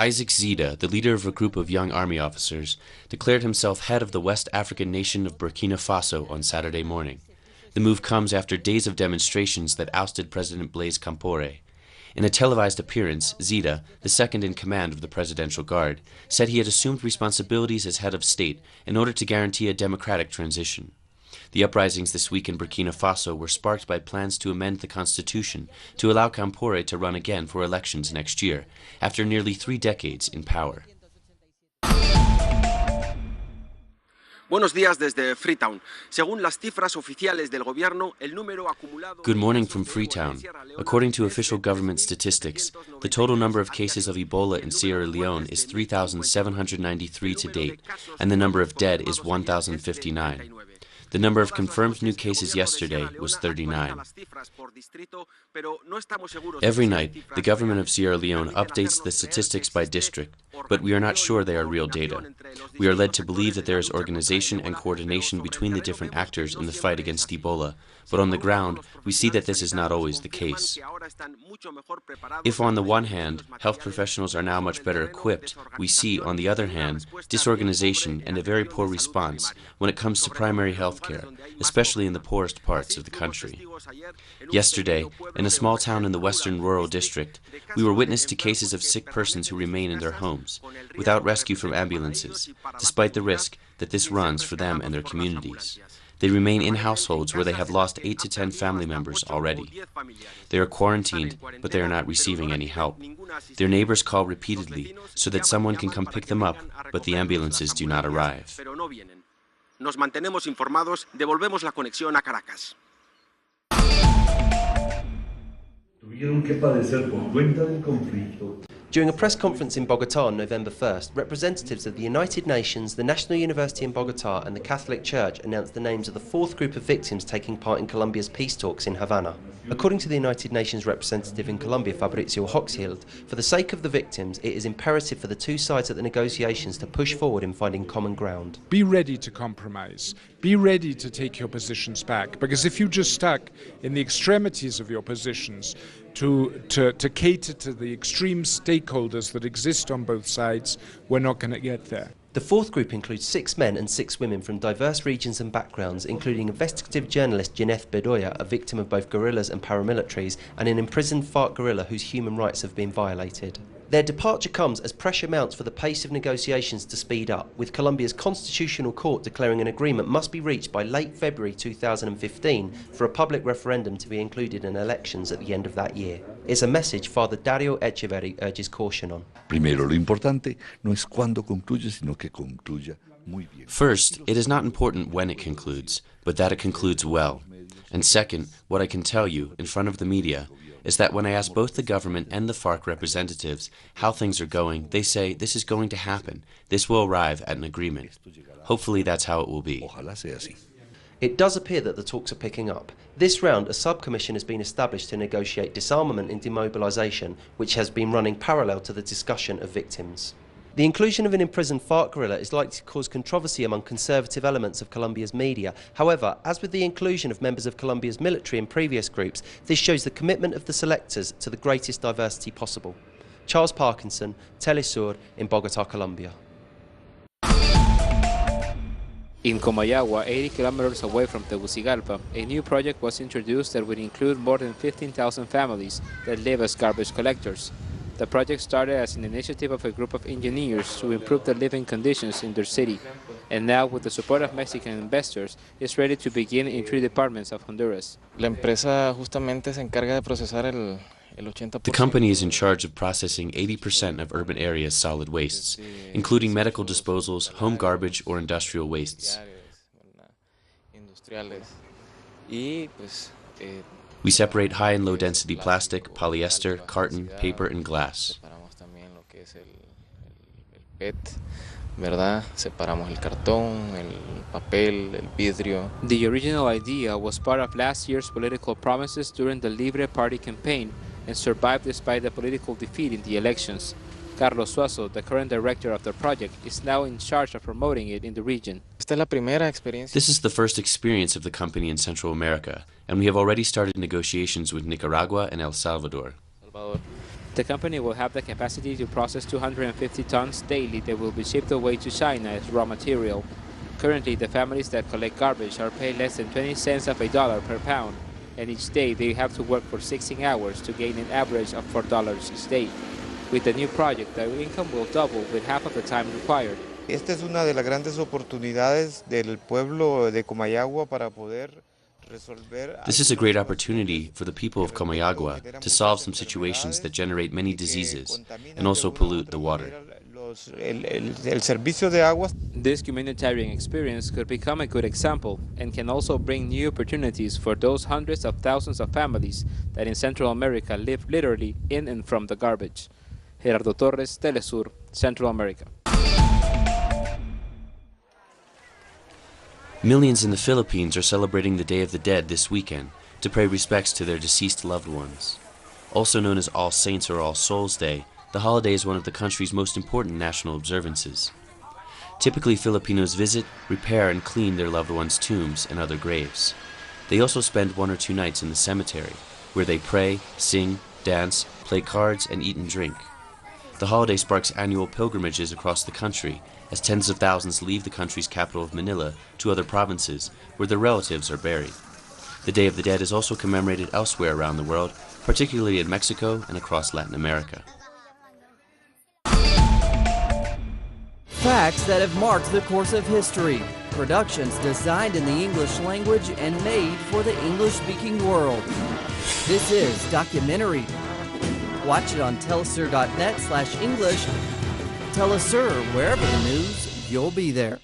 Isaac Zida, the leader of a group of young army officers, declared himself head of the West African nation of Burkina Faso on Saturday morning. The move comes after days of demonstrations that ousted President Blaise Compaoré. In a televised appearance, Zida, the second in command of the Presidential Guard, said he had assumed responsibilities as head of state in order to guarantee a democratic transition. The uprisings this week in Burkina Faso were sparked by plans to amend the constitution to allow Compaoré to run again for elections next year, after nearly 3 decades in power. Buenos días desde Freetown. Según las cifras oficiales del gobierno, el número acumulado. Good morning from Freetown. According to official government statistics, the total number of cases of Ebola in Sierra Leone is 3,793 to date, and the number of dead is 1,059. The number of confirmed new cases yesterday was 39. Every night, the government of Sierra Leone updates the statistics by district, but we are not sure they are real data. We are led to believe that there is organization and coordination between the different actors in the fight against Ebola, but on the ground, we see that this is not always the case. If on the one hand, health professionals are now much better equipped, we see, on the other hand, disorganization and a very poor response when it comes to primary health care, especially in the poorest parts of the country. Yesterday, in a small town in the western rural district, we were witness to cases of sick persons who remain in their homes, without rescue from ambulances, despite the risk that this runs for them and their communities. They remain in households where they have lost 8 to 10 family members already. They are quarantined, but they are not receiving any help. Their neighbors call repeatedly so that someone can come pick them up, but the ambulances do not arrive. Nos mantenemos informados, devolvemos la conexión a Caracas. Tuvieron que padecer por cuenta del conflicto. During a press conference in Bogotá on November 1st, representatives of the United Nations, the National University in Bogotá and the Catholic Church announced the names of the 4th group of victims taking part in Colombia's peace talks in Havana. According to the United Nations representative in Colombia, Fabrizio Hochschild, for the sake of the victims, it is imperative for the two sides at the negotiations to push forward in finding common ground. Be ready to compromise. Be ready to take your positions back, because if you just stuck in the extremities of your positions to cater to the extreme stakeholders that exist on both sides, we're not going to get there. The 4th group includes 6 men and 6 women from diverse regions and backgrounds, including investigative journalist Jeneth Bedoya, a victim of both guerrillas and paramilitaries, and an imprisoned FARC guerrilla whose human rights have been violated. Their departure comes as pressure mounts for the pace of negotiations to speed up, with Colombia's Constitutional Court declaring an agreement must be reached by late February 2015 for a public referendum to be included in elections at the end of that year. It's a message Father Dario Echeverri urges caution on. Primero, lo importante no es cuándo concluye, sino que concluya muy bien. First, it is not important when it concludes, but that it concludes well. And second, what I can tell you, in front of the media, is that when I ask both the government and the FARC representatives how things are going, they say this is going to happen. This will arrive at an agreement. Hopefully that's how it will be. It does appear that the talks are picking up. This round, a subcommission has been established to negotiate disarmament and demobilisation, which has been running parallel to the discussion of victims. The inclusion of an imprisoned FARC guerrilla is likely to cause controversy among conservative elements of Colombia's media. However, as with the inclusion of members of Colombia's military in previous groups, this shows the commitment of the selectors to the greatest diversity possible. Charles Parkinson, Telesur in Bogotá, Colombia. In Comayagua, 80 kilometers away from Tegucigalpa, a new project was introduced that would include more than 15,000 families that live as garbage collectors. The project started as an initiative of a group of engineers to improve the living conditions in their city, and now, with the support of Mexican investors, is ready to begin in 3 departments of Honduras. La empresa justamente se encarga de procesar el 80%. The company is in charge of processing 80% of urban areas' solid wastes, including medical disposals, home garbage, or industrial wastes. We separate high and low density plastic, polyester, carton, paper, and glass. Separamos el cartón, el papel, el vidrio. The original idea was part of last year's political promises during the Libre Party campaign and survived despite the political defeat in the elections. Carlos Suazo, the current director of the project, is now in charge of promoting it in the region. This is the first experience of the company in Central America, and we have already started negotiations with Nicaragua and El Salvador. The company will have the capacity to process 250 tons daily that will be shipped away to China as raw material. Currently, the families that collect garbage are paid less than 20 cents of a dollar per pound, and each day they have to work for 16 hours to gain an average of $4 each day. With the new project, their income will double with half of the time required. Esta es una de las grandes oportunidades del pueblo de Comayagua para poder resolver. This is a great opportunity for the people of Comayagua to solve some situations that generate many diseases and also pollute the water. This humanitarian experience could become a good example and can also bring new opportunities for those hundreds of thousands of families that in Central America live literally in and from the garbage. Gerardo Torres, Telesur, Central America. Millions in the Philippines are celebrating the Day of the Dead this weekend to pay respects to their deceased loved ones. Also known as All Saints or All Souls Day, the holiday is one of the country's most important national observances. Typically, Filipinos visit, repair, and clean their loved ones' tombs and other graves. They also spend 1 or 2 nights in the cemetery, where they pray, sing, dance, play cards, and eat and drink. The holiday sparks annual pilgrimages across the country, as tens of thousands leave the country's capital of Manila to other provinces where their relatives are buried. The Day of the Dead is also commemorated elsewhere around the world, particularly in Mexico and across Latin America. Facts that have marked the course of history. Productions designed in the English language and made for the English-speaking world. This is Documentary. Watch it on telesur.net/English. Telesur, wherever the news, you'll be there.